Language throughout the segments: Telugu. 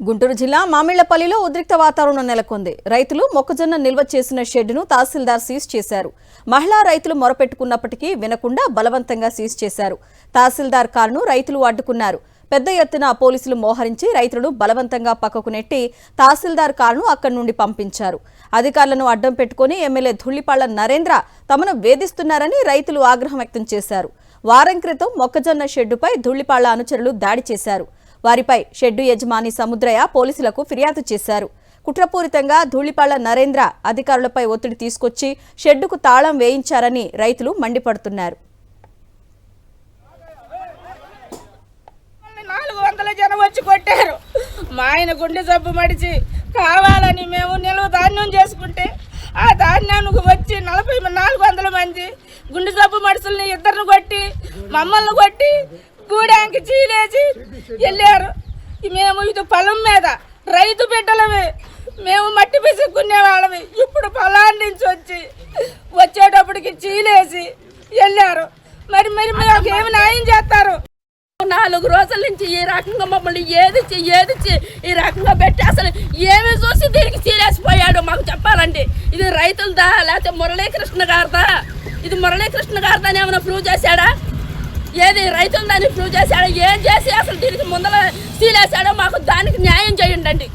గుంటూరు జిల్లా మామిళ్లపల్లిలో ఉద్రిక్త వాతావరణం నెలకొంది. రైతులు మొక్కజొన్న నిల్వ చేసిన షెడ్డును తహసీల్దార్ సీజ్ చేశారు. మహిళా రైతులు మొరపెట్టుకున్నప్పటికీ వినకుండా బలవంతంగా సీజ్ చేశారు. తహసీల్దార్ కారును రైతులు అడ్డుకున్నారు. పెద్ద ఎత్తున పోలీసులు మోహరించి రైతులను బలవంతంగా పక్కకు నెట్టి తహసీల్దార్ కారును అక్కడి నుండి పంపించారు. అధికారులను అడ్డం పెట్టుకుని ఎమ్మెల్యే ధుళ్లిపాళ్ల నరేంద్ర తమను వేధిస్తున్నారని రైతులు ఆగ్రహం వ్యక్తం చేశారు. వారం క్రితం మొక్కజొన్న షెడ్డుపై ధుళ్లిపాళ్ల అనుచరులు దాడి చేశారు. వారిపై షెడ్డు యజమాని సముద్రయ్య పోలీసులకు ఫిర్యాదు చేశారు. కుట్రపూరితంగా ధూళిపాళ్ల నరేంద్ర అధికారులపై ఒత్తిడి తీసుకొచ్చి షెడ్డుకు తాళం వేయించారని రైతులు మండిపడుతున్నారు. 400 జనం వచ్చి కొట్టారు. మా ఆయన గుండె జబ్బు మడిచి కావాలని మేము నిల్వ ధాన్యం చేసుకుంటే ఆ ధాన్యానికి వచ్చి 400 మంది గుండె జబ్బు మడుసుల్ని ఇద్దరిని కొట్టి మమ్మల్ని కొట్టి గూడానికి చీలేసి వెళ్ళారు. మేము ఇది పొలం మీద రైతు బిడ్డలమే, మేము మట్టి పిసుక్కునే వాళ్ళవి. ఇప్పుడు పొలాన్ని నుంచి వచ్చేటప్పటికి చీలేసి వెళ్ళారు. మరి మాకు ఏమి న్యాయం చేస్తారు? 4 రోజుల నుంచి ఈ రకంగా మమ్మల్ని ఏదిచ్చి ఈ రకంగా పెట్టి అసలు ఏమి చూసి దీనికి చీలేసిపోయాడు మాకు చెప్పాలండి. ఇది రైతులదా లేకపోతే మురళీకృష్ణ గారిదా? ఇది మురళీకృష్ణ గారిదా అని ఏమైనా ప్రూవ్ చేశాడా? ఏది రైతులదాన్ని ప్రూవ్ చేశాడో? ఏం చేసి అసలు దీనికి ముందర సీలేసాడో మాకు దానికి న్యాయం చేయండి.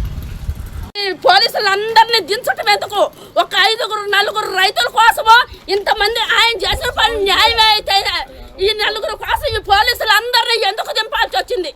పోలీసులందరినీ దించటం ఎందుకు? ఒక 5-4 రైతుల కోసమో ఇంతమంది ఆయన చేసిన పని న్యాయమే అయితే ఈ 4 కోసం ఈ పోలీసులందరినీ ఎందుకు దింపాల్సి వచ్చింది?